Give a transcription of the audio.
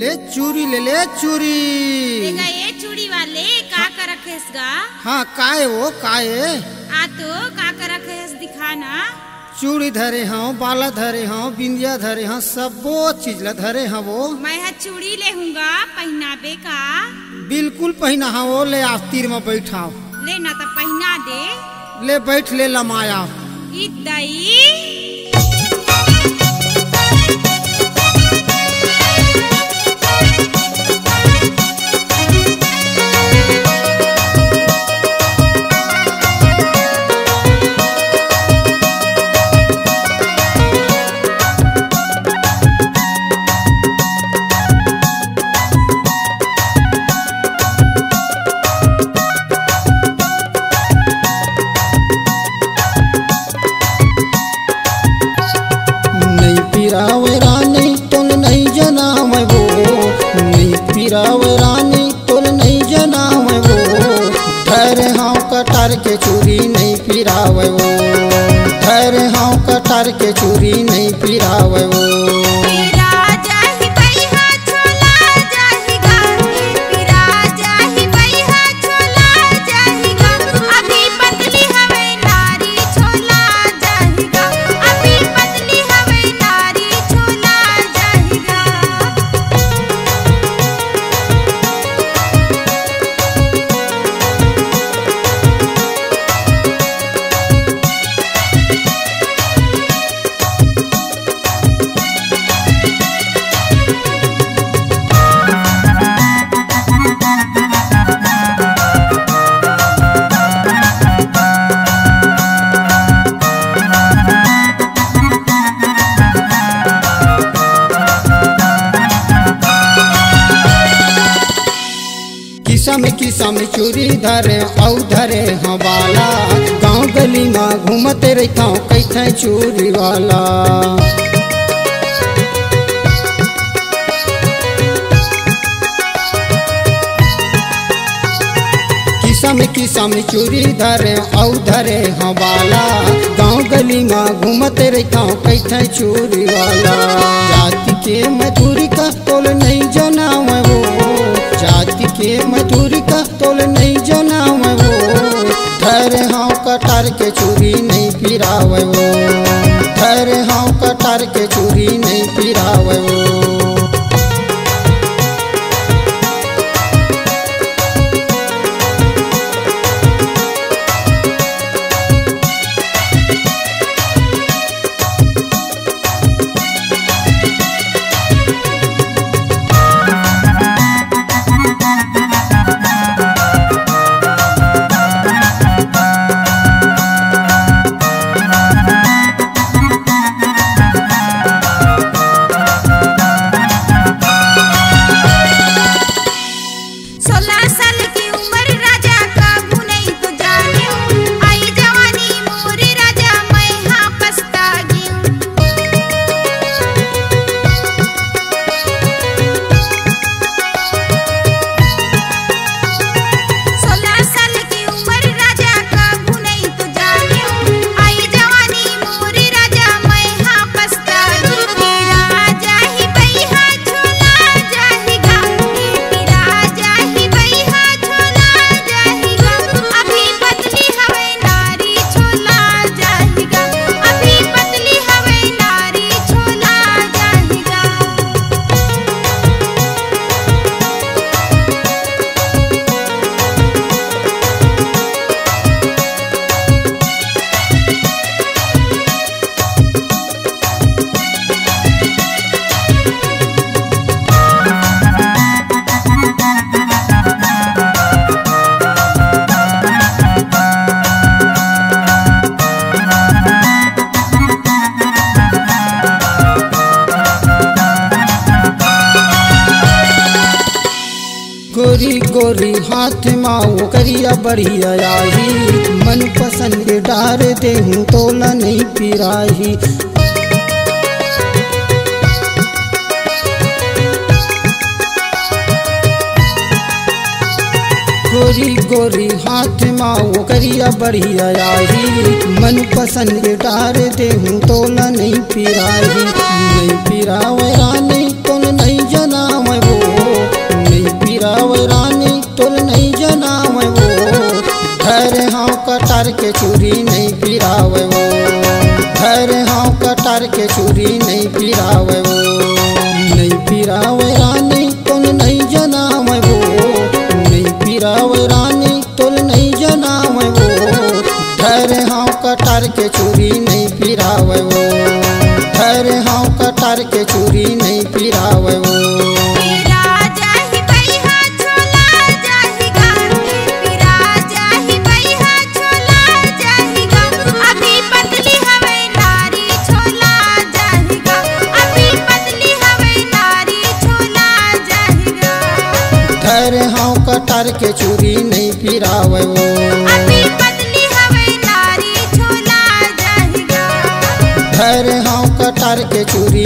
ले चूरी ले चूरी। देगा ये चूड़ी वाले का कर रखेस गा? हाँ काए वो काए? आ तो का कर रखेस दिखाना। चूड़ी धरे हाँ, बाला धरे हाँ, बिंदिया धरे हाँ, सबो चीज ला धरे हाँ वो। मैं चूड़ी ले हूँगा पहनाबे का? बिल्कुल पहना हाँ वो। ले आस्तीर में बैठाओ। ले ना तो पहना दे। ले बैठ ले लमाया। इदई पिरावे रानी तुल नहीं जनावे वो, नहीं पिरावे रानी तुल नहीं जनावे वो। धरे हाँ कटार के चूरी नहीं पिरावे वो, धरे हाँ कटार के चूरी नहीं पिरावे वो। किसा में चूरी धरे औ धरे हाँ बाला। गाँव गली में घूमते रहता हूँ कैथे चूरी वाला। किसा में चूरी धरे औ धरे हाँ बाला। गाँव गली में घूमते रहता हूँ कैथे चूरी वाला। जाति के मधुरी का तोल नहीं जनावे वो, जाति के मधुरी का तोल नहीं जनावे वो। धरे हाँ कटार के चूरी नहीं पिरावे वो, धरे हाँ कटार के चूरी नहीं पिरावे वो। गोरी गोरी हाथ माओ करिया बढ़िया आई। मन पसंद डार दे हूँ तोला नहीं पिराही। गोरी गोरी हाथ माओ करिया बढ़िया आई। मन पसंद डार दे हूँ तोला नहीं पिराही। नहीं पिरावे रानी तुल नहीं जनावे वो, चूरी नहीं फिरावे वो। फिरा जाहि बैहा छोला जाहि गा, फिरा जाहि बैहा छोला जाहि गा, अभी पतली हवे नारी छोला जाहि गा, अभी पतली हवे नारी छोला जाहि गा। धर हाँ कटार के चूरी नहीं फिरावे वो। अभी पतली हवे नारी छोला जाहि गा। धर हाँ कटार के चूरी